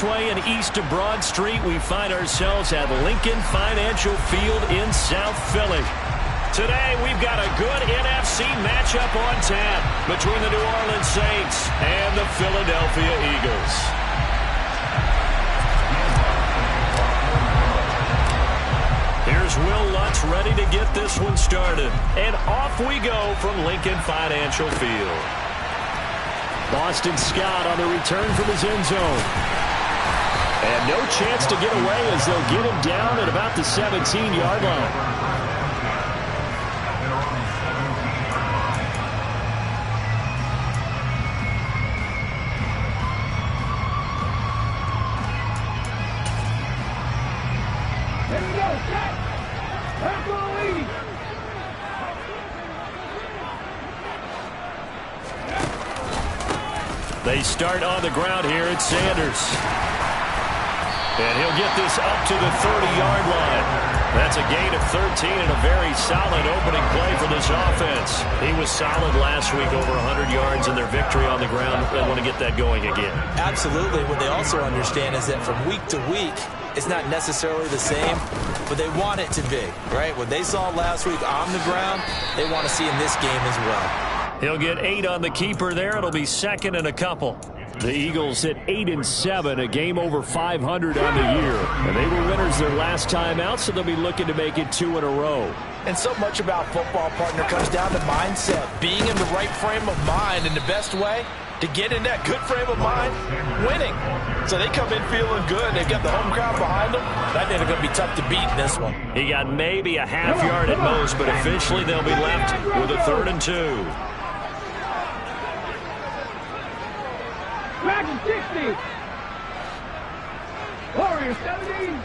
this way and east of Broad Street, we find ourselves at Lincoln Financial Field in South Philly. Today, we've got a good NFC matchup on tap between the New Orleans Saints and the Philadelphia Eagles. Here's Will Lutz ready to get this one started. And off we go from Lincoln Financial Field. Boston Scott on the return from his end zone. And no chance to get away as they'll get him down at about the 17-yard line. They start on the ground here. It's Sanders. And he'll get this up to the 30-yard line. That's a gain of 13 and a very solid opening play for this offense. He was solid last week, over 100 yards in their victory on the ground. They want to get that going again. Absolutely. What they also understand is that from week to week, it's not necessarily the same, but they want it to be, right? What they saw last week on the ground, they want to see in this game as well. He'll get 8 on the keeper there. It'll be second and a couple. The Eagles at 8-7, a game over 500 on the year. And they were winners their last time out, so they'll be looking to make it 2 in a row. And so much about football, partner, comes down to mindset. Being in the right frame of mind, and the best way to get in that good frame of mind, winning. So they come in feeling good. They've got the home crowd behind them. I think they're going to be tough to beat in this one. He got maybe a half yard at most, but officially they'll be left with a 3rd and 2. Dragon 60. Warrior 70.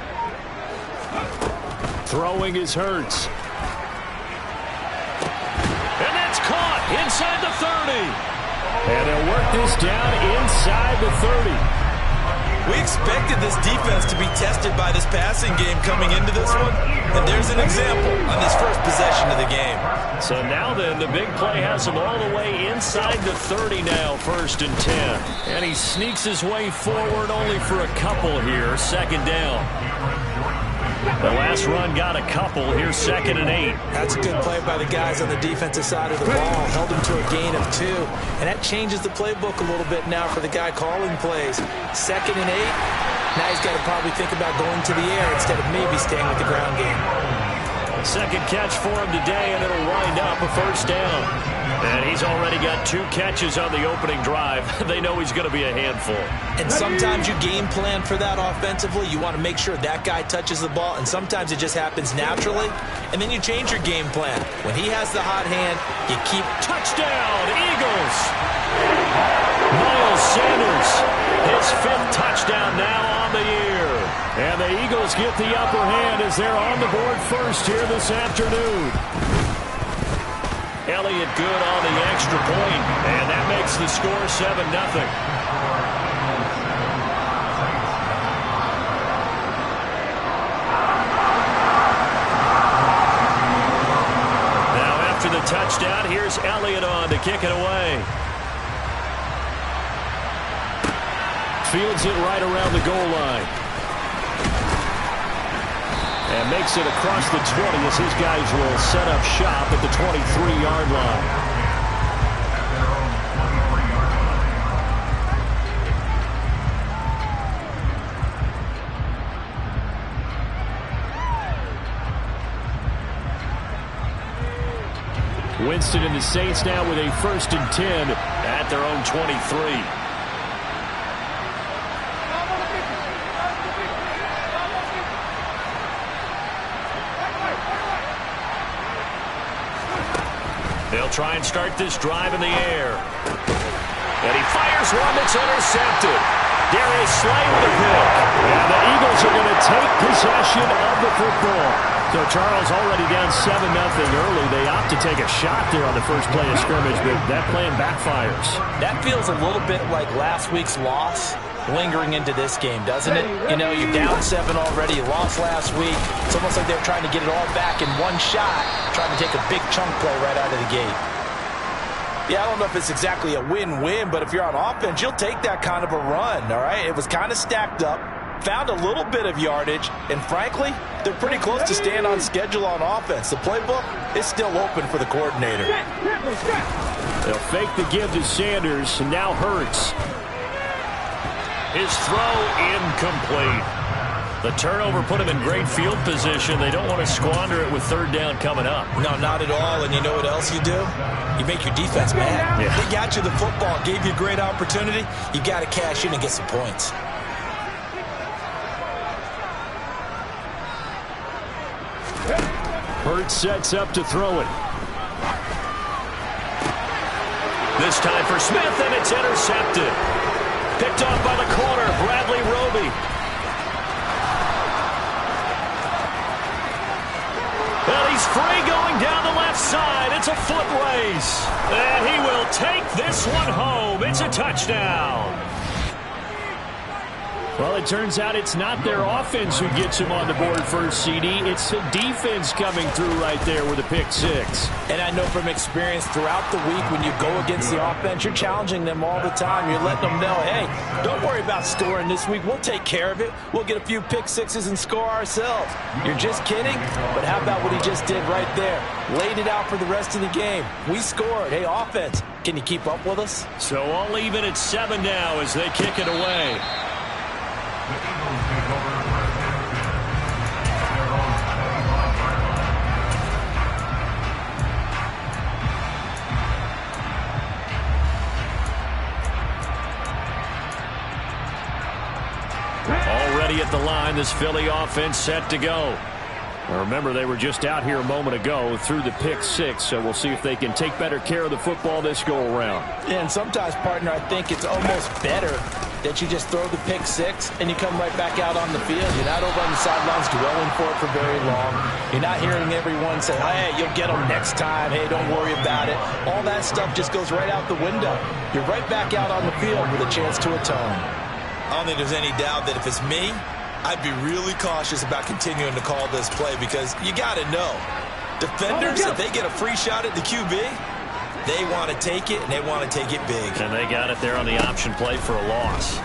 Throwing is Hurts. And that's caught inside the 30. And they'll work this down inside the 30. We expected this defense to be tested by this passing game coming into this one. And there's an example on this first possession of the game. So now then, the big play has him all the way inside the 30 now, 1st and 10. And he sneaks his way forward only for a couple here, 2nd down. The last run got a couple. Here's 2nd and 8. That's a good play by the guys on the defensive side of the ball. Held him to a gain of 2. And that changes the playbook a little bit now for the guy calling plays. 2nd and 8. Now he's got to probably think about going to the air instead of maybe staying with the ground game. Second catch for him today, and it'll wind up a 1st down. And he's already got 2 catches on the opening drive. They know he's going to be a handful. And sometimes you game plan for that offensively. You want to make sure that guy touches the ball, and sometimes it just happens naturally. And then you change your game plan. When he has the hot hand, you keep... Touchdown, Eagles! Miles Sanders, his 5th touchdown now on the year. And the Eagles get the upper hand as they're on the board first here this afternoon. Elliott good on the extra point, and that makes the score 7-0. Now after the touchdown, here's Elliott on to kick it away. Fields it right around the goal line. And makes it across the 20 as his guys will set up shop at the 23-yard line. Winston and the Saints now with a 1st and 10 at their own 23. They'll try and start this drive in the air. And he fires one that's intercepted. Darius Slay with a pick. And the Eagles are going to take possession of the football. So Charles already down 7-0 early. They opt to take a shot there on the first play of scrimmage, but that plan backfires. That feels a little bit like last week's loss lingering into this game, doesn't it? You know, you're down 7 already. You lost last week. It's almost like they're trying to get it all back in one shot, trying to take a big chunk play right out of the gate. Yeah, I don't know if it's exactly a win-win, but if you're on offense, you'll take that kind of a run, all right? It was kind of stacked up, found a little bit of yardage, and frankly, they're pretty close to staying on schedule on offense. The playbook is still open for the coordinator. They'll fake the give to Sanders, and now Hurts. His throw incomplete. The turnover put him in great field position. They don't want to squander it with third down coming up. No, not at all. And you know what else you do? You make your defense mad. Yeah. They got you the football, gave you a great opportunity. You got to cash in and get some points. Hurts sets up to throw it. This time for Smith, and it's intercepted. Picked off by the corner, Bradley Roby. And he's free going down the left side. It's a foot race. And he will take this one home. It's a touchdown. Well, it turns out it's not their offense who gets him on the board first, CD. It's the defense coming through right there with a pick six. And I know from experience throughout the week when you go against the offense, you're challenging them all the time. You're letting them know, hey, don't worry about scoring this week. We'll take care of it. We'll get a few pick sixes and score ourselves. You're just kidding? But how about what he just did right there? Laid it out for the rest of the game. We scored. Hey, offense, can you keep up with us? So all even at 7 now as they kick it away. Already at the line, this Philly offense set to go. Now remember, they were just out here a moment ago through the pick six, so we'll see if they can take better care of the football this go-around. Yeah, and sometimes, partner, I think it's almost better that you just throw the pick six and you come right back out on the field. You're not over on the sidelines dwelling for it for very long. You're not hearing everyone say, hey, you'll get them next time. Hey, don't worry about it. All that stuff just goes right out the window. You're right back out on the field with a chance to atone. I don't think there's any doubt that if it's me, I'd be really cautious about continuing to call this play because you got to know, defenders, if they get a free shot at the QB, they want to take it, and they want to take it big. And they got it there on the option play for a loss.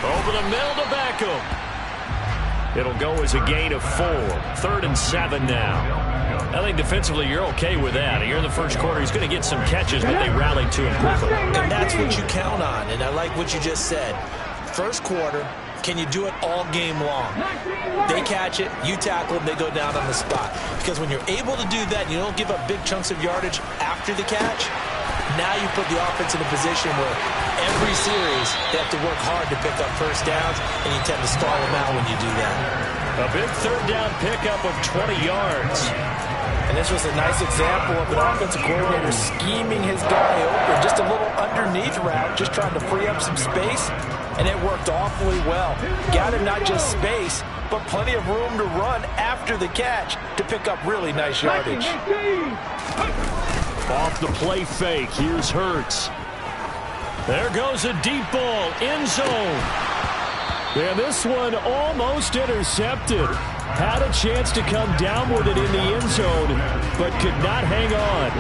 Over the middle to Beckham. It'll go as a gain of 4. 3rd and 7 now. I think defensively you're okay with that. Here in the first quarter, he's going to get some catches, but they rallied to him quickly. And that's what you count on, and I like what you just said. First quarter, can you do it all game long? They catch it, you tackle them, they go down on the spot. Because when you're able to do that, and you don't give up big chunks of yardage after the catch, now you put the offense in a position where every series they have to work hard to pick up first downs, and you tend to stall them out when you do that. A big third down pickup of 20 yards. And this was a nice example of an offensive coordinator scheming his guy open. Just a little underneath route, just trying to free up some space. And it worked awfully well. Got him not just space, but plenty of room to run after the catch to pick up really nice yardage. Off the play fake, here's Hurts. There goes a deep ball, end zone. And this one almost intercepted. Had a chance to come down with it in the end zone, but could not hang on.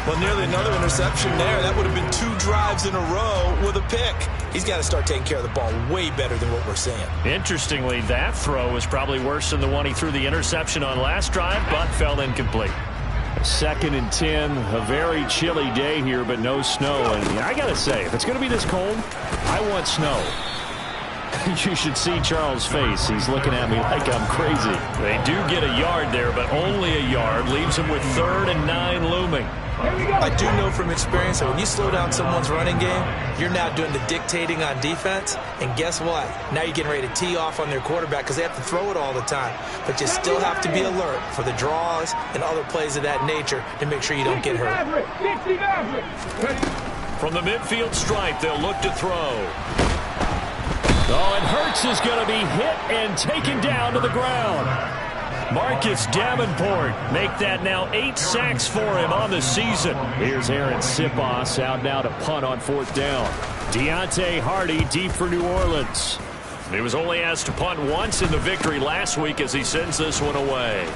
Well, nearly another interception there. That would have been 2 drives in a row with a pick. He's got to start taking care of the ball way better than what we're seeing. Interestingly, that throw was probably worse than the one he threw the interception on last drive, but fell incomplete. 2nd and 10, a very chilly day here, but no snow. And I got to say, if it's going to be this cold, I want snow. You should see Charles' face. He's looking at me like I'm crazy. They do get a yard there, but only a yard. Leaves him with 3rd and 9 looming. I do know from experience that when you slow down someone's running game, you're now doing the dictating on defense. And guess what? Now you're getting ready to tee off on their quarterback because they have to throw it all the time. But you still have to be alert for the draws and other plays of that nature to make sure you don't get hurt. From the midfield stripe, they'll look to throw. Oh, and Hurts is going to be hit and taken down to the ground. Marcus Davenport make that now 8 sacks for him on the season. Here's Aaron Sipos out now to punt on 4th down. Deontay Hardy deep for New Orleans. He was only asked to punt once in the victory last week as he sends this one away.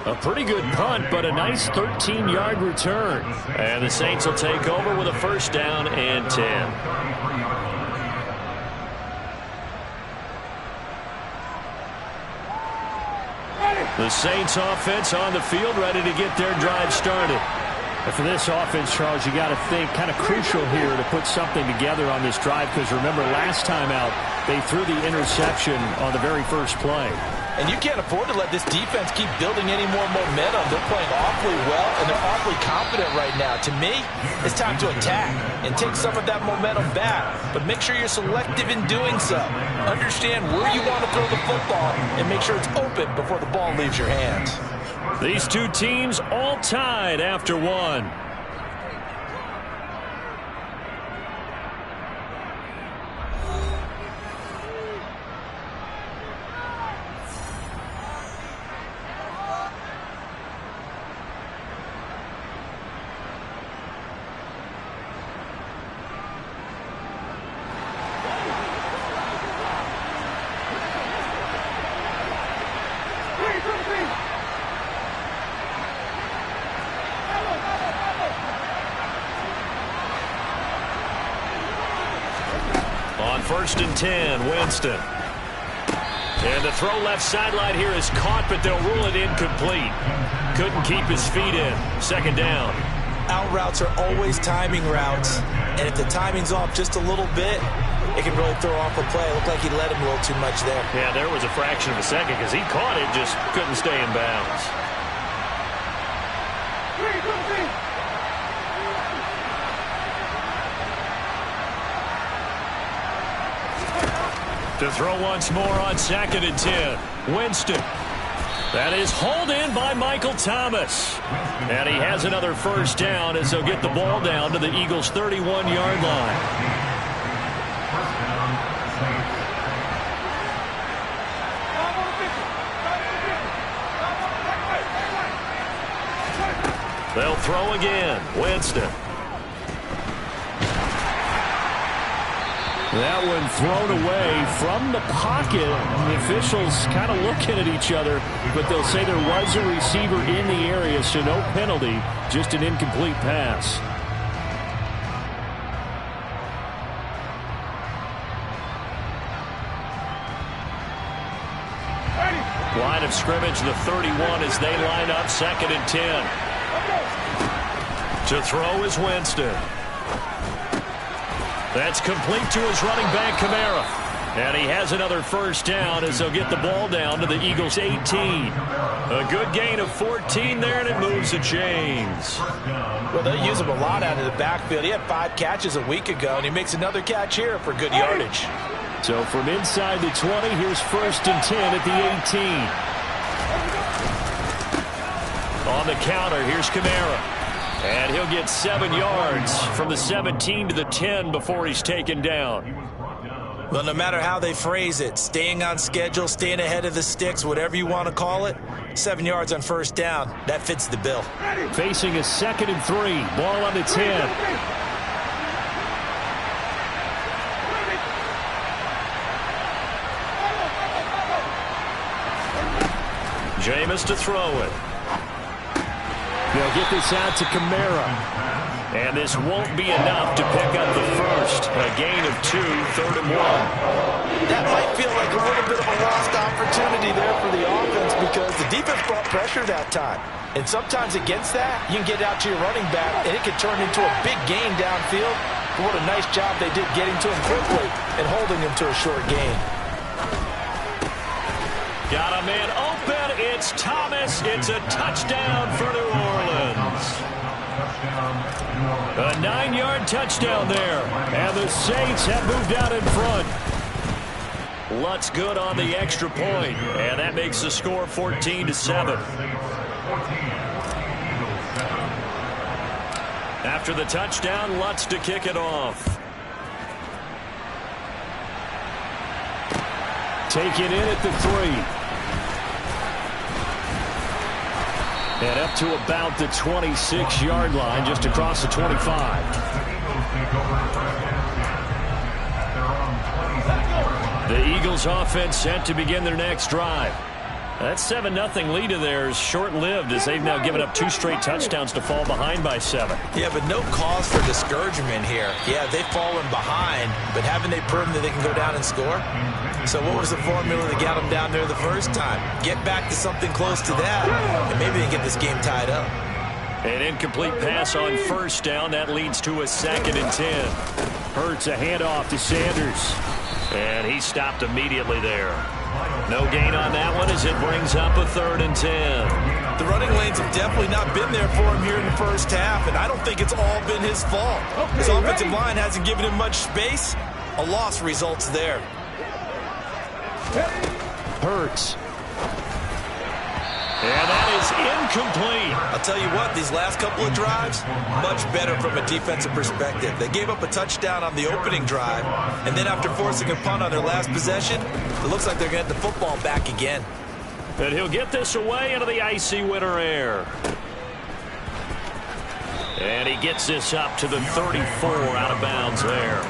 A pretty good punt, but a nice 13-yard return. And the Saints will take over with a first down and 10. The Saints offense on the field, ready to get their drive started. And for this offense, Charles, you got to think kind of crucial here to put something together on this drive, because remember last time out they threw the interception on the very first play. And you can't afford to let this defense keep building any more momentum. They're playing awfully well, and they're awfully confident right now. To me, it's time to attack and take some of that momentum back. But make sure you're selective in doing so. Understand where you want to throw the football and make sure it's open before the ball leaves your hands. These two teams all tied after one. First and 10, Winston. And the throw left sideline here is caught, but they'll rule it incomplete. Couldn't keep his feet in. Second down. Out routes are always timing routes, and if the timing's off just a little bit, it can really throw off a play. It looked like he let him a little too much there. Yeah, there was a fraction of a second because he caught it, just couldn't stay in bounds. To throw once more on 2nd and 10. Winston. That is hauled in by Michael Thomas. And he has another first down as they'll get the ball down to the Eagles' 31-yard line. They'll throw again. Winston. That one thrown away from the pocket. The officials kind of looking at each other, but they'll say there was a receiver in the area, so no penalty, just an incomplete pass. Line of scrimmage, the 31 as they line up 2nd and 10. To throw is Winston. That's complete to his running back, Kamara. And he has another first down as they'll get the ball down to the Eagles' 18. A good gain of 14 there, and it moves the chains. Well, they use him a lot out of the backfield. He had 5 catches a week ago, and he makes another catch here for good yardage. So from inside the 20, here's 1st and 10 at the 18. On the counter, here's Kamara. And he'll get 7 yards from the 17 to the 10 before he's taken down. Well, no matter how they phrase it, staying on schedule, staying ahead of the sticks, whatever you want to call it, 7 yards on first down, that fits the bill. Facing a 2nd and 3, ball on the 10. Jameis to throw it. They'll get this out to Kamara. And this won't be enough to pick up the first. A gain of 2, 3rd and 1. That might feel like a little bit of a lost opportunity there for the offense because the defense brought pressure that time. And sometimes against that, you can get out to your running back, and it can turn into a big gain downfield. But what a nice job they did getting to him quickly and holding him to a short gain. Got a man open. It's Thomas. It's a touchdown for New Orleans. A 9-yard touchdown there. And the Saints have moved out in front. Lutz good on the extra point. And that makes the score 14-7. After the touchdown, Lutz to kick it off. Take it in at the 3. And up to about the 26-yard line, just across the 25. The Eagles offense set to begin their next drive. That 7-0 lead of theirs short-lived as they've now given up 2 straight touchdowns to fall behind by 7. Yeah, but no cause for discouragement here. Yeah, they've fallen behind, but haven't they proven that they can go down and score? So what was the formula that got them down there the first time? Get back to something close to that, and maybe they can get this game tied up. An incomplete pass on first down. That leads to a 2nd and 10. Hurts a handoff to Sanders. And he stopped immediately there. No gain on that one as it brings up a 3rd and 10. The running lanes have definitely not been there for him here in the first half, and I don't think it's all been his fault. His offensive line hasn't given him much space. A loss results there. Hurts. And that is incomplete. I'll tell you what, these last couple of drives, much better from a defensive perspective. They gave up a touchdown on the opening drive, and then after forcing a punt on their last possession, it looks like they're going to get the football back again. And he'll get this away into the icy winter air. And he gets this up to the 34 out of bounds there.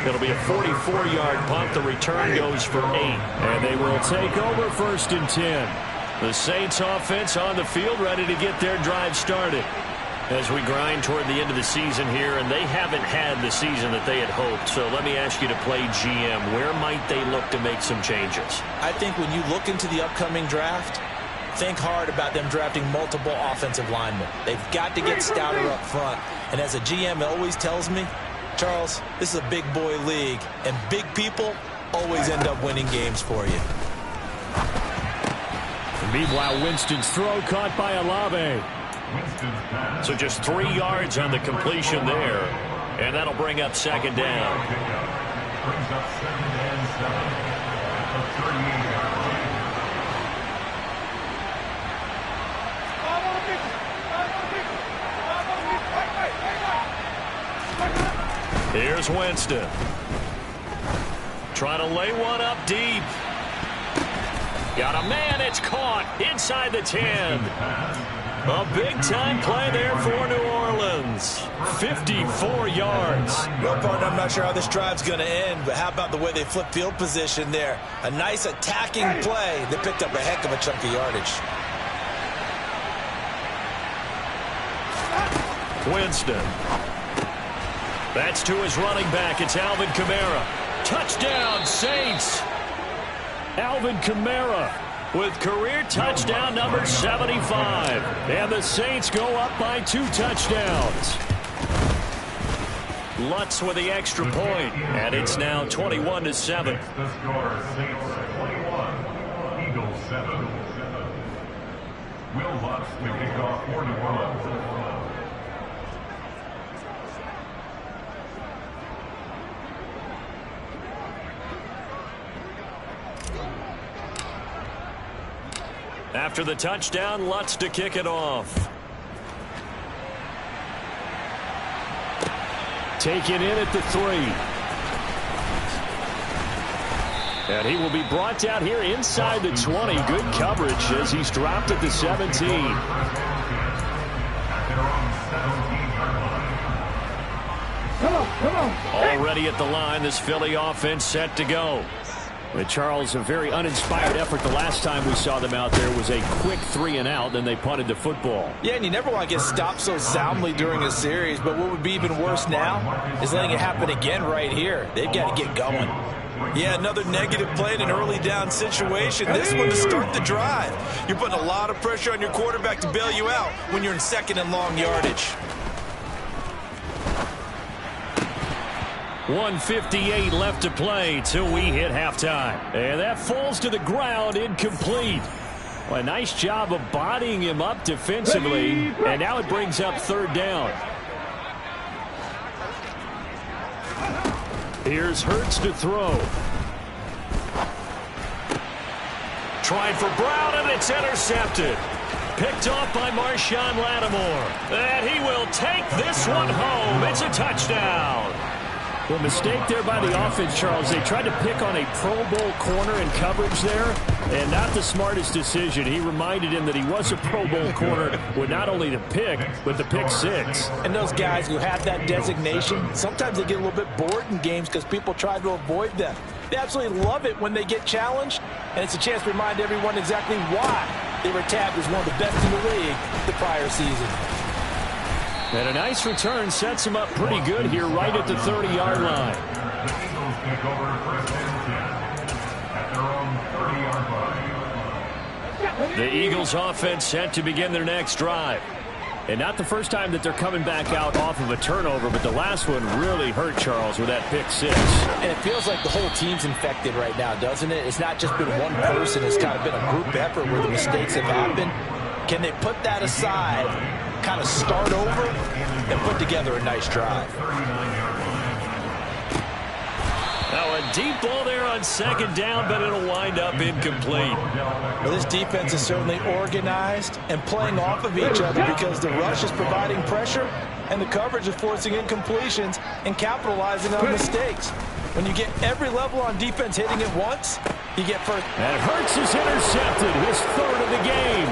It'll be a 44-yard punt. The return goes for 8. And they will take over 1st and 10. The Saints offense on the field ready to get their drive started as we grind toward the end of the season here, and they haven't had the season that they had hoped. So let me ask you to play GM. Where might they look to make some changes? I think when you look into the upcoming draft, think hard about them drafting multiple offensive linemen. They've got to get stouter up front. And as a GM always tells me, Charles, this is a big boy league, and big people always end up winning games for you. Meanwhile, Winston's throw caught by Olave. So just 3 yards on the completion there. And that'll bring up 2nd down. Here's Winston. Trying to lay one up deep. Got a man, it's caught inside the 10. A big-time play there for New Orleans. 54 yards. Well, partner, I'm not sure how this drive's going to end, but how about the way they flip field position there? A nice attacking play. They picked up a heck of a chunk of yardage. Winston. That's to his running back. It's Alvin Kamara. Touchdown, Saints. Alvin Kamara with career touchdown number 75. And the Saints go up by 2 touchdowns. Lutz with the extra point, and it's now 21-7. The score, Saints 21, Eagles 7. Will Lutz to kick off for New Orleans. After the touchdown, Lutz to kick it off. Taken in at the 3. And he will be brought down here inside the 20. Good coverage as he's dropped at the 17. Already at the line, this Philly offense set to go. But Charles, a very uninspired effort. The last time we saw them out there was a quick 3 and out, then they punted the football. Yeah, and you never want to get stopped so soundly during a series, but what would be even worse now is letting it happen again right here. They've got to get going. Yeah, another negative play in an early down situation. This one to start the drive. You're putting a lot of pressure on your quarterback to bail you out when you're in 2nd and long yardage. 1:58 left to play till we hit halftime. And that falls to the ground, incomplete. Well, a nice job of bodying him up defensively. And now it brings up 3rd down. Here's Hurts to throw. Tried for Brown, and it's intercepted. Picked off by Marshawn Lattimore. And he will take this one home. It's a touchdown. Well, mistake there by the offense, Charles. They tried to pick on a Pro Bowl corner in coverage there, and not the smartest decision. He reminded him that he was a Pro Bowl corner with not only the pick, but the pick 6. And those guys who have that designation, sometimes they get a little bit bored in games because people try to avoid them. They absolutely love it when they get challenged, and it's a chance to remind everyone exactly why they were tabbed as one of the best in the league the prior season. And a nice return sets them up pretty good here right at the 30-yard line. The Eagles take over first and 10 at their own 30-yard line. The Eagles offense set to begin their next drive. And not the first time that they're coming back out off of a turnover, but the last one really hurt Charles with that pick six. And it feels like the whole team's infected right now, doesn't it? It's not just been one person. It's kind of been a group effort where the mistakes have happened. Can they put that aside, kind of start over, and put together a nice drive? Now a deep ball there on second down, but it'll wind up incomplete. Well, this defense is certainly organized and playing off of each other because the rush is providing pressure and the coverage is forcing incompletions and capitalizing on mistakes. When you get every level on defense hitting at once, you get first. And Hurts is intercepted, his third of the game.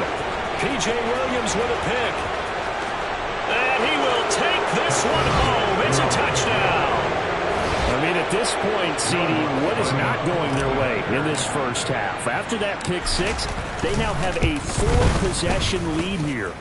P.J. Williams with a pick. And he will take this one home. It's a touchdown. I mean, at this point, CD, what is not going their way in this first half? After that pick six, they now have a 4-possession lead here.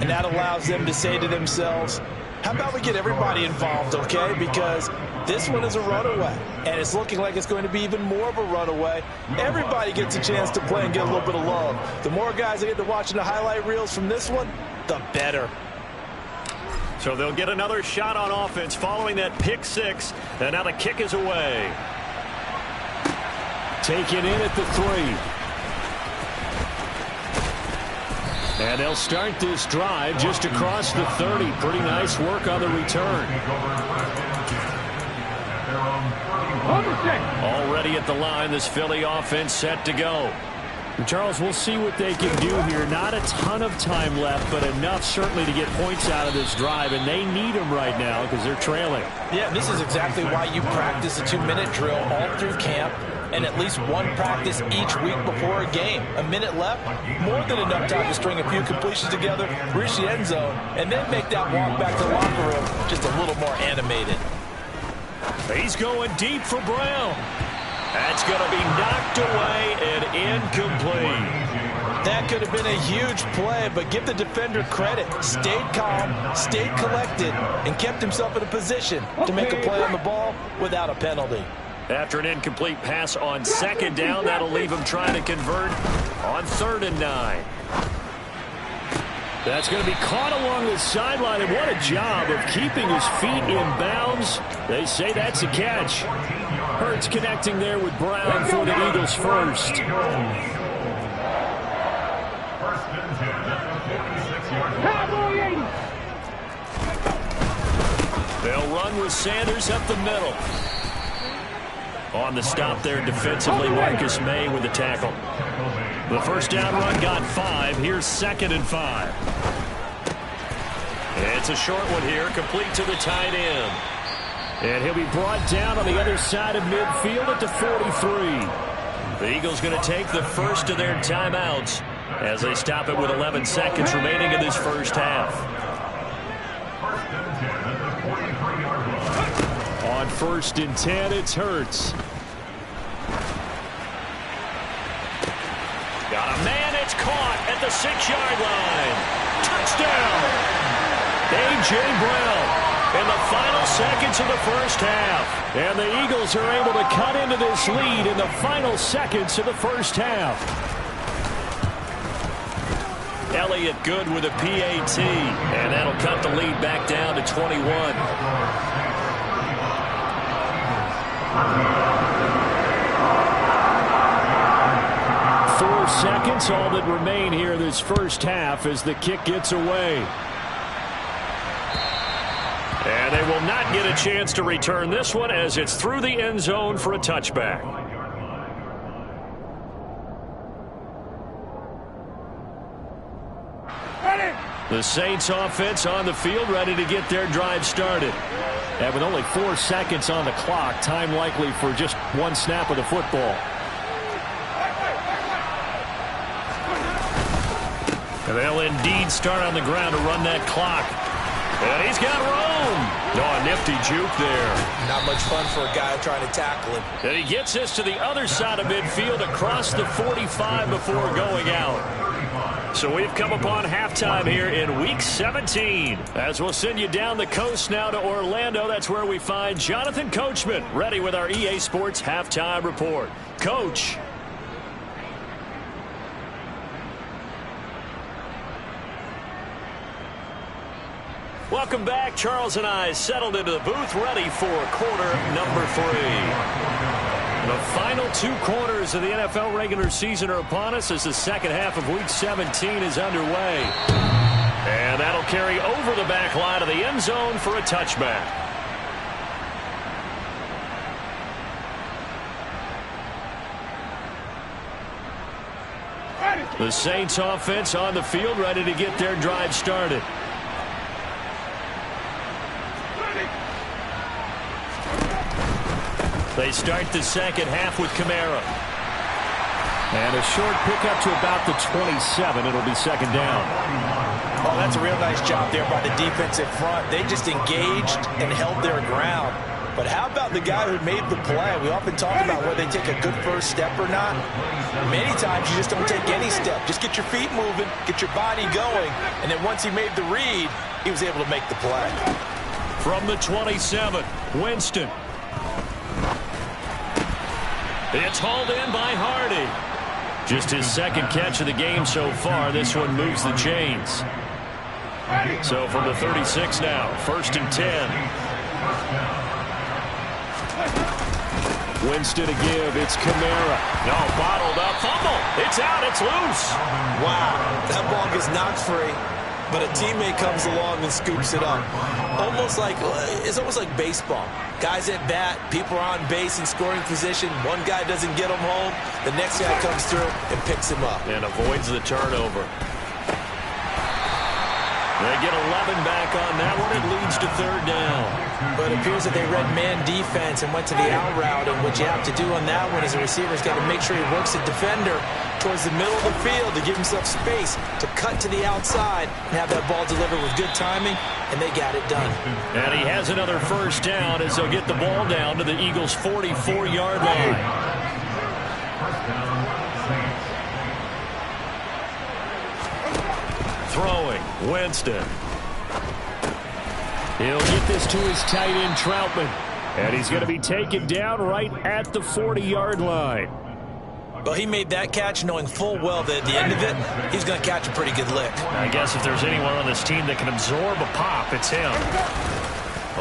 And that allows them to say to themselves, how about we get everybody involved, okay? Because this one is a runaway, and it's looking like it's going to be even more of a runaway. Everybody gets a chance to play and get a little bit of love. The more guys that get to watching the highlight reels from this one, the better. So they'll get another shot on offense following that pick six. And now the kick is away. Taken in at the 3. And they'll start this drive just across the 30. Pretty nice work on the return. Already at the line, this Philly offense set to go. Charles, we'll see what they can do here. Not a ton of time left, but enough certainly to get points out of this drive, and they need them right now because they're trailing. Yeah, this is exactly why you practice a 2-minute drill all through camp and at least one practice each week before a game. A minute left, more than enough time to string a few completions together, reach the end zone, and then make that walk back to the locker room just a little more animated. He's going deep for Brown. That's going to be knocked away and incomplete. That could have been a huge play, but give the defender credit. Stayed calm, stayed collected, and kept himself in a position to make a play on the ball without a penalty. After an incomplete pass on second down, that'll leave him trying to convert on 3rd and 9. That's going to be caught along the sideline, and what a job of keeping his feet in bounds. They say that's a catch. Hurts connecting there with Brown for the Eagles first. They'll run with Sanders up the middle. On the stop there defensively, Marcus May with the tackle. The first down run got 5. Here's 2nd and 5. It's a short one here, complete to the tight end. And he'll be brought down on the other side of midfield at the 43. The Eagles going to take the first of their timeouts as they stop it with 11 seconds remaining in this first half. On 1st and 10, it's Hurts. Got a man, it's caught at the 6-yard line. Touchdown! A.J. Brown in the final seconds of the first half. And the Eagles are able to cut into this lead in the final seconds of the first half. Elliott good with a PAT. And that'll cut the lead back down to 21. 4 seconds, all that remain here this first half as the kick gets away. And they will not get a chance to return this one as it's through the end zone for a touchback. The Saints offense on the field ready to get their drive started. And with only 4 seconds on the clock, time likely for just one snap of the football. And they'll indeed start on the ground to run that clock. And he's got room. Oh, a nifty juke there. Not much fun for a guy trying to tackle him. And he gets this to the other side of midfield across the 45 before going out. So we've come upon halftime here in Week 17. As we'll send you down the coast now to Orlando, that's where we find Jonathan Coachman ready with our EA Sports Halftime Report. Coach. Welcome back. Charles and I settled into the booth ready for quarter number 3. The final 2 quarters of the NFL regular season are upon us as the second half of Week 17 is underway. And that'll carry over the back line of the end zone for a touchback. The Saints offense on the field ready to get their drive started. They start the second half with Kamara. And a short pickup to about the 27. It'll be second down. Oh, that's a real nice job there by the defensive front. They just engaged and held their ground. But how about the guy who made the play? We often talk about whether they take a good first step or not. Many times you just don't take any step. Just get your feet moving, get your body going, and then once he made the read, he was able to make the play. From the 27, Winston. It's hauled in by Hardy. Just his second catch of the game so far. This one moves the chains. So from the 36 now, 1st and 10. Winston to give. It's Kamara. No, bottled up. Fumble. It's out. It's loose. Wow. That ball gets knocked free, but a teammate comes along and scoops it up. It's almost like baseball. Guys at bat, people are on base in scoring position. One guy doesn't get him home. The next guy comes through and picks him up. And avoids the turnover. They get 11 back on that one. It leads to 3rd down. But it appears that they read man defense and went to the out route. And what you have to do on that one is the receiver's got to make sure he works the defender towards the middle of the field to give himself space to cut to the outside and have that ball delivered with good timing, and they got it done. And he has another 1st down as they'll get the ball down to the Eagles' 44-yard line. Throwing, Winston. He'll get this to his tight end, Troutman. And he's going to be taken down right at the 40-yard line. Well, he made that catch knowing full well that at the end of it, he's going to catch a pretty good lick. I guess if there's anyone on this team that can absorb a pop, it's him.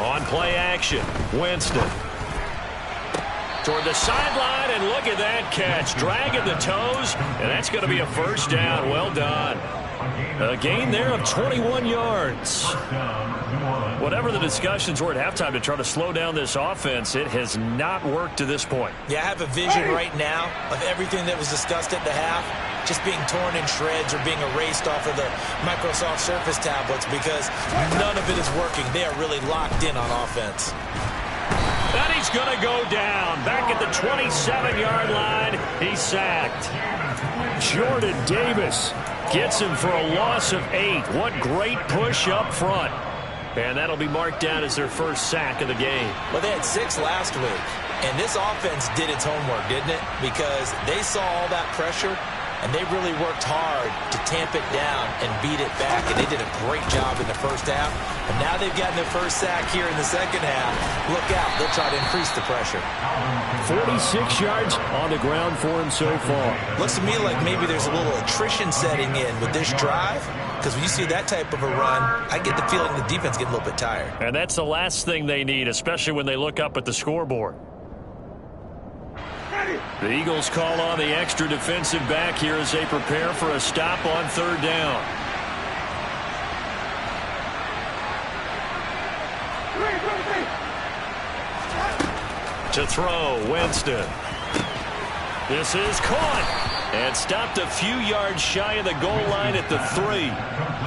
On play action, Winston. Toward the sideline, and look at that catch. Dragging the toes, and that's going to be a 1st down. Well done. A gain there of 21 yards. Whatever the discussions were at halftime to try to slow down this offense, it has not worked to this point. Yeah, I have a vision right now of everything that was discussed at the half just being torn in shreds or being erased off of the Microsoft Surface tablets because none of it is working. They are really locked in on offense. And he's going to go down. Back at the 27-yard line, he's sacked. Jordan Davis gets him for a loss of 8. What great push up front. And that'll be marked down as their 1st sack of the game. Well, they had 6 last week. And this offense did its homework, didn't it? Because they saw all that pressure, and they really worked hard to tamp it down and beat it back. And they did a great job in the 1st half. And now they've gotten their 1st sack here in the 2nd half. Look out. They'll try to increase the pressure. 46 yards on the ground for him so far. Looks to me like maybe there's a little attrition setting in with this drive. Because when you see that type of a run, I get the feeling the defense get a little bit tired. And that's the last thing they need, especially when they look up at the scoreboard. The Eagles call on the extra defensive back here as they prepare for a stop on 3rd down. To throw, Winston. This is caught. And stopped a few yards shy of the goal line at the 3.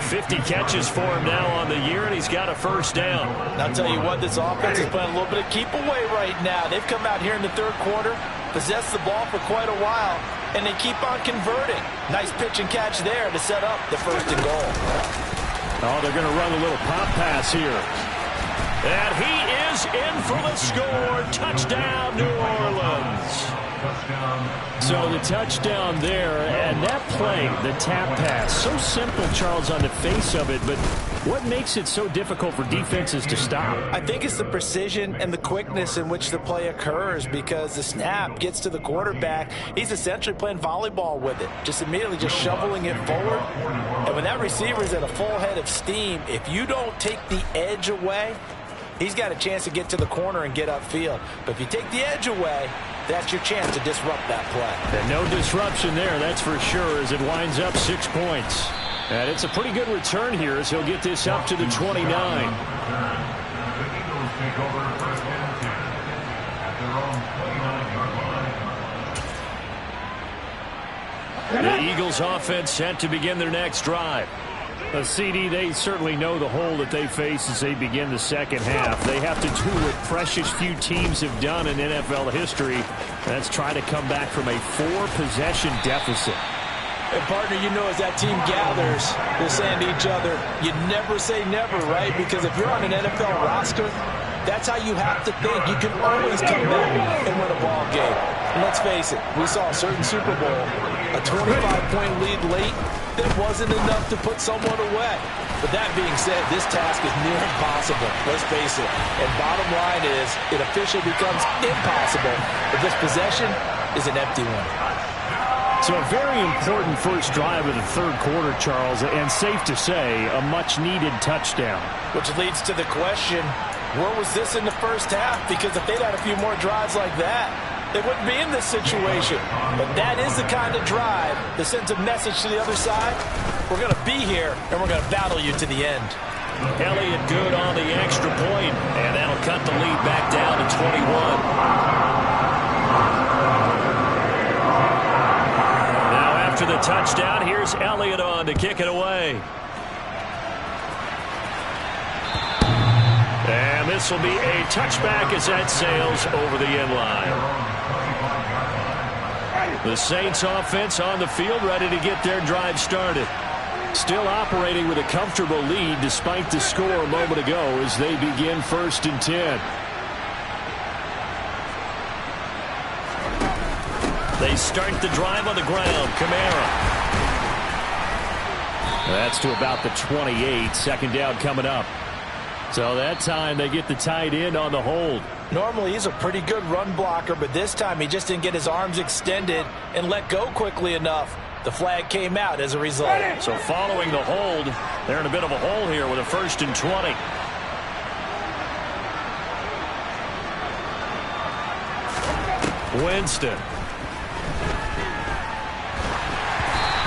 50 catches for him now on the year, and he's got a 1st down. And I'll tell you what, this offense is playing a little bit of keep away right now. They've come out here in the 3rd quarter, possessed the ball for quite a while, and they keep on converting. Nice pitch and catch there to set up the 1st and goal. Oh, they're going to run a little pop pass here. And he is in for the score. Touchdown, New Orleans. So the touchdown there, and that play, the tap pass, so simple, Charles, on the face of it, but what makes it so difficult for defenses to stop? I think it's the precision and the quickness in which the play occurs, because the snap gets to the quarterback. He's essentially playing volleyball with it, just immediately just shoveling it forward. And when that receiver is at a full head of steam, if you don't take the edge away, he's got a chance to get to the corner and get upfield. But if you take the edge away, that's your chance to disrupt that play. And no disruption there, that's for sure, as it winds up 6 points. And it's a pretty good return here as he'll get this up to the 29. The Eagles take over first and 10 at their own 29-yard line. The Eagles offense set to begin their next drive. A CD, they certainly know the hole that they face as they begin the second half. They have to do what precious few teams have done in NFL history. That's try to come back from a 4-possession deficit. And, partner, you know, as that team gathers, they're saying to each other, you never say never, right? Because if you're on an NFL roster, that's how you have to think. You can always come back and win a ball game. And let's face it, we saw a certain Super Bowl, a 25-point lead late, that wasn't enough to put someone away. But that being said, this task is near impossible. Let's face it. And bottom line is, it officially becomes impossible if this possession is an empty one. So a very important first drive of the third quarter, Charles, and safe to say, a much-needed touchdown. Which leads to the question, where was this in the first half? Because if they'd had a few more drives like that, they wouldn't be in this situation. But that is the kind of drive that sends a message to the other side. We're going to be here, and we're going to battle you to the end. Elliott good on the extra point, and that'll cut the lead back down to 21. Now after the touchdown, here's Elliott on to kick it away. And this will be a touchback as that sails over the end line. The Saints offense on the field, ready to get their drive started. Still operating with a comfortable lead despite the score a moment ago as they begin 1st and 10. They start the drive on the ground. Kamara. That's to about the 28. 2nd down coming up. So that time they get the tight end on the hold. Normally he's a pretty good run blocker, but this time he just didn't get his arms extended and let go quickly enough. The flag came out as a result. So following the hold, they're in a bit of a hole here with a 1st and 20. Winston.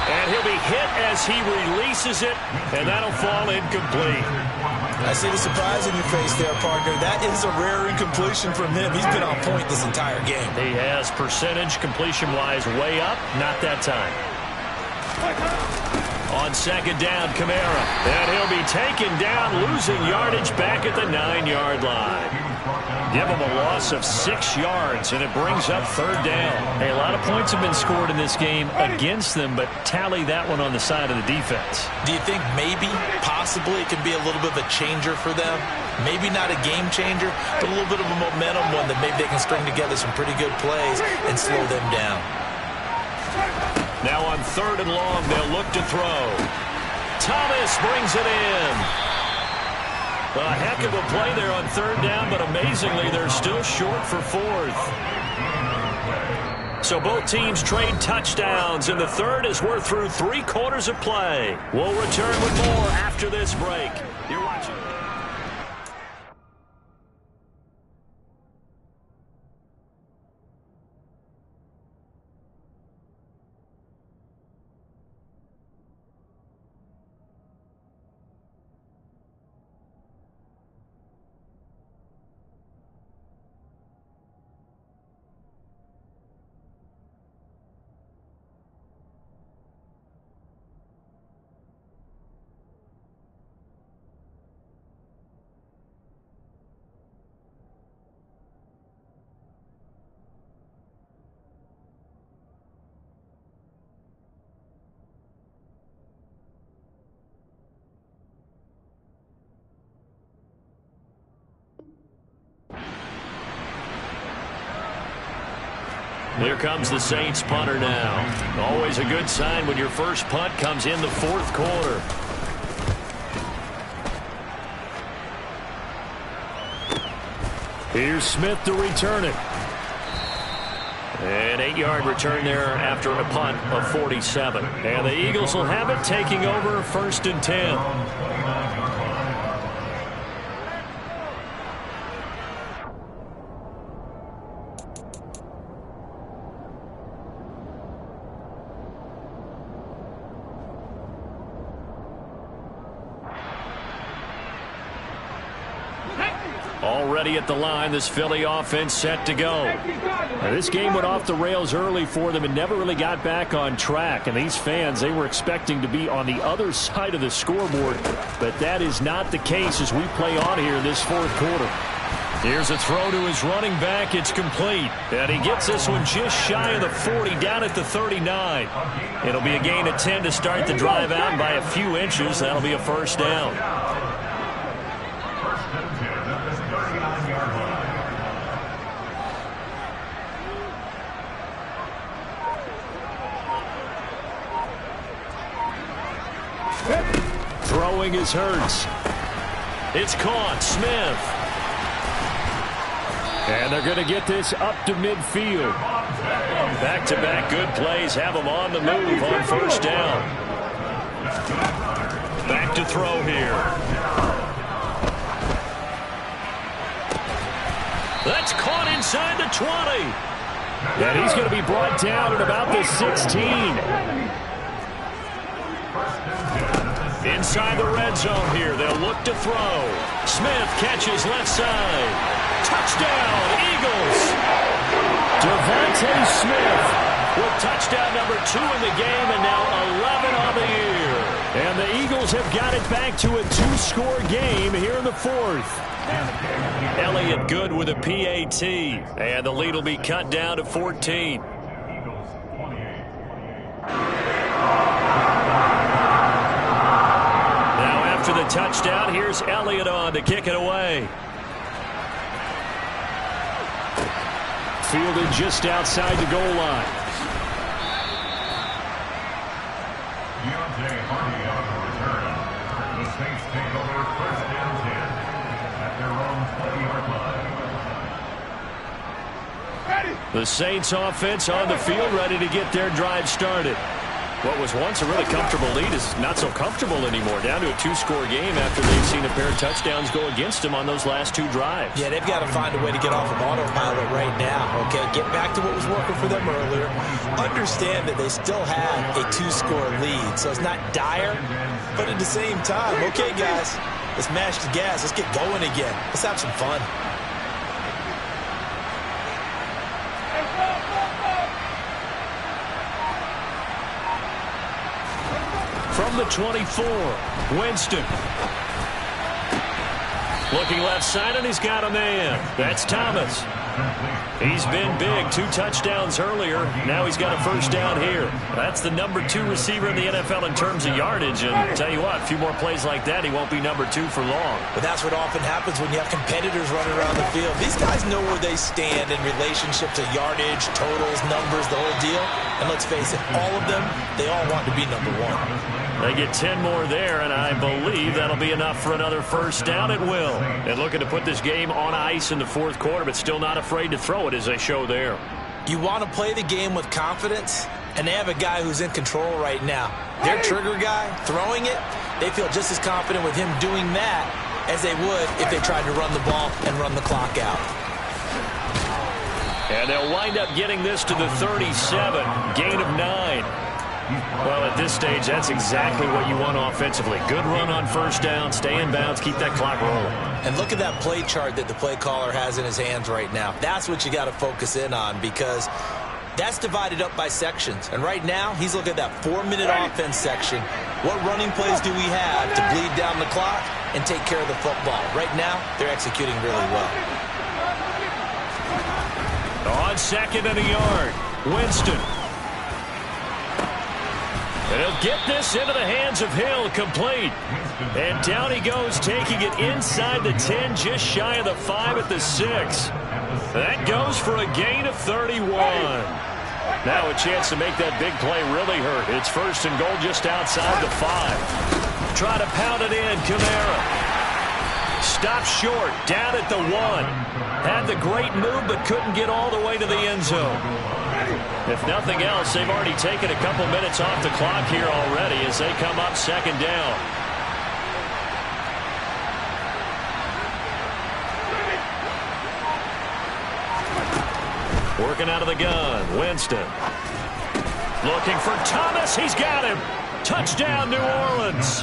And he'll be hit as he releases it, and that'll fall incomplete. I see the surprise in your face there, partner. That is a rare incompletion from him. He's been on point this entire game. He has percentage completion-wise way up, not that time. On 2nd down, Kamara. And he'll be taken down, losing yardage back at the 9-yard line. Give him a loss of 6 yards, and it brings up 3rd down. Hey, a lot of points have been scored in this game against them, but tally that one on the side of the defense. Do you think maybe, possibly, it can be a little bit of a changer for them? Maybe not a game changer, but a little bit of a momentum one that maybe they can string together some pretty good plays and slow them down. Now on 3rd and long, they'll look to throw. Thomas brings it in. A heck of a play there on 3rd down, but amazingly, they're still short for 4th. So both teams trade touchdowns, and the third as we're through 3 quarters of play. We'll return with more after this break. You're watching. Here comes the Saints punter now. Always a good sign when your first punt comes in the fourth quarter. Here's Smith to return it. An 8-yard return there after a punt of 47. And the Eagles will have it, taking over 1st and 10. Already at the line, this Philly offense set to go. Now, this game went off the rails early for them and never really got back on track. And these fans, they were expecting to be on the other side of the scoreboard. But that is not the case as we play on here in this fourth quarter. Here's a throw to his running back. It's complete. And he gets this one just shy of the 40, down at the 39. It'll be a gain of 10 to start the drive out by a few inches. That'll be a first down. Throwing is Hurts. It's caught. Smith. And they're going to get this up to midfield. Back-to-back good plays have them on the move on first down. Back to throw here. That's caught inside the 20. And he's going to be brought down at about the 16. Inside the red zone here, they'll look to throw. Smith catches left side. Touchdown, Eagles. Devontae Smith with touchdown number 2 in the game and now 11 on the year. And the Eagles have got it back to a 2-score game here in the fourth. Elliott good with a PAT. And the lead will be cut down to 14. To the touchdown, here's Elliott on to kick it away. Fielded just outside the goal line. Deontay Hardy on the return. The Saints take over 1st and 10 at their own 20-yard line. The Saints offense on the field, ready to get their drive started. What was once a really comfortable lead is not so comfortable anymore. Down to a 2-score game after they've seen a pair of touchdowns go against them on those last 2 drives. Yeah, they've got to find a way to get off of autopilot right now, okay? Get back to what was working for them earlier. Understand that they still have a 2-score lead, so it's not dire. But at the same time, okay, guys, let's mash the gas. Let's get going again. Let's have some fun. From the 24, Winston. Looking left side, and he's got a man. That's Thomas. He's been big. 2 touchdowns earlier. Now he's got a first down here. That's the number 2 receiver in the NFL in terms of yardage. And tell you what, a few more plays like that, he won't be number 2 for long. But that's what often happens when you have competitors running around the field. These guys know where they stand in relationship to yardage, totals, numbers, the whole deal. And let's face it, all of them, they all want to be number 1. They get 10 more there, and I believe that'll be enough for another first down. It will. And looking to put this game on ice in the fourth quarter, but still not afraid to throw it as they show there. You want to play the game with confidence, and they have a guy who's in control right now. Their trigger guy, throwing it, they feel just as confident with him doing that as they would if they tried to run the ball and run the clock out. And they'll wind up getting this to the 37, gain of 9. Well, at this stage, that's exactly what you want offensively. Good run on first down, stay in bounds, keep that clock rolling. And look at that play chart that the play caller has in his hands right now. That's what you got to focus in on because that's divided up by sections. And right now, he's looking at that 4-minute offense section. What running plays do we have to bleed down the clock and take care of the football? Right now, they're executing really well. On 2nd and a yard, Winston. And he'll get this into the hands of Hill, complete. And down he goes, taking it inside the 10, just shy of the 5 at the 6. That goes for a gain of 31. Now a chance to make that big play really hurt. It's first and goal just outside the 5. Try to pound it in, Kamara. Stopped short, down at the 1. Had the great move, but couldn't get all the way to the end zone. If nothing else, they've already taken a couple minutes off the clock here already as they come up second down. Working out of the gun, Winston. Looking for Thomas. He's got him. Touchdown, New Orleans.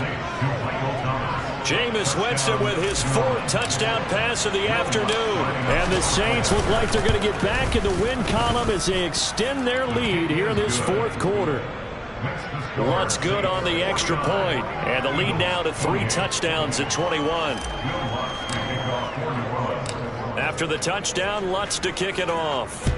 Jameis Winston with his 4th touchdown pass of the afternoon. And the Saints look like they're going to get back in the win column as they extend their lead here in this 4th quarter. Lutz good on the extra point. And the lead now to 3 touchdowns at 21. After the touchdown, Lutz to kick it off.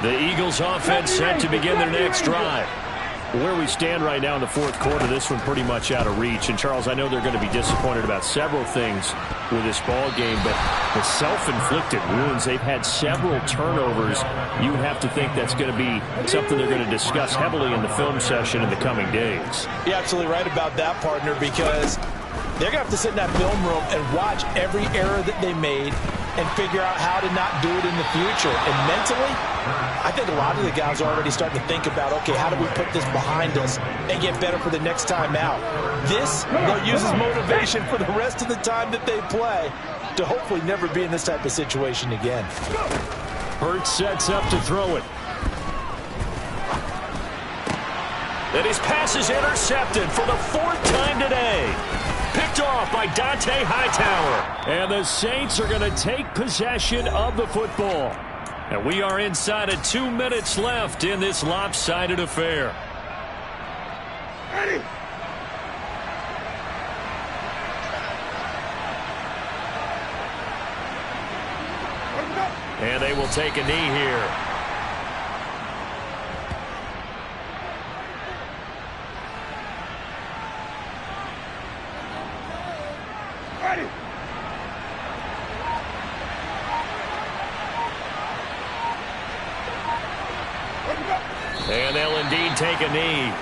The Eagles offense set to begin their next drive. Where we stand right now in the 4th quarter, this one pretty much out of reach. And, Charles, I know they're going to be disappointed about several things with this ball game, but the self-inflicted wounds, they've had several turnovers. You have to think that's going to be something they're going to discuss heavily in the film session in the coming days. You're absolutely right about that, partner, because they're going to have to sit in that film room and watch every error that they made and figure out how to not do it in the future. And mentally, I think a lot of the guys are already starting to think about, okay, how do we put this behind us and get better for the next time out? This, they'll use as motivation for the rest of the time that they play to hopefully never be in this type of situation again. Hurts sets up to throw it. And his pass is intercepted for the 4th time today. Picked off by Dante Hightower. And the Saints are going to take possession of the football. And we are inside of 2 minutes left in this lopsided affair. Ready. And they will take a knee here. Ready. And they'll indeed take a knee.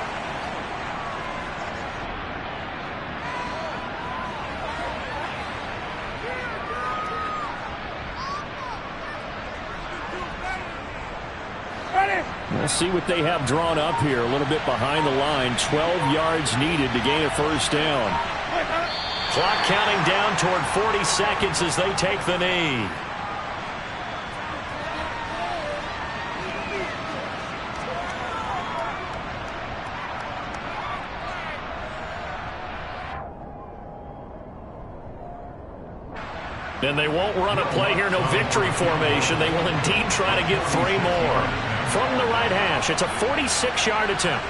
We'll see what they have drawn up here. A little bit behind the line. 12 yards needed to gain a first down. Clock counting down toward 40 seconds as they take the knee. And they won't run a play here, no victory formation. They will indeed try to get 3 more. From the right hash, it's a 46-yard attempt.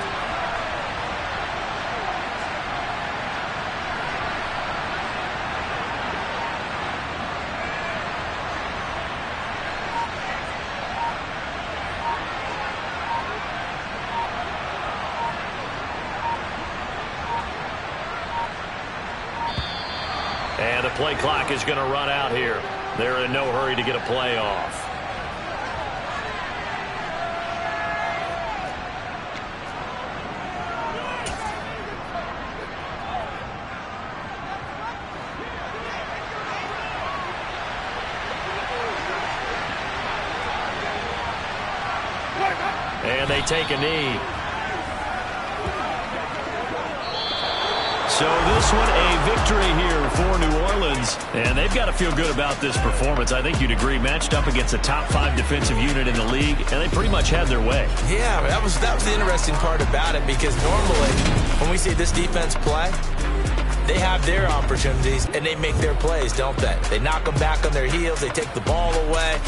And the play clock is going to run out here. They're in no hurry to get a play off. And they take a knee. So this one a victory here for New Orleans. And they've got to feel good about this performance. I think you'd agree, matched up against a top 5 defensive unit in the league, and they pretty much had their way. Yeah, that was the interesting part about it, because normally when we see this defense play, they have their opportunities, and they make their plays, don't they? They knock them back on their heels. They take the ball away.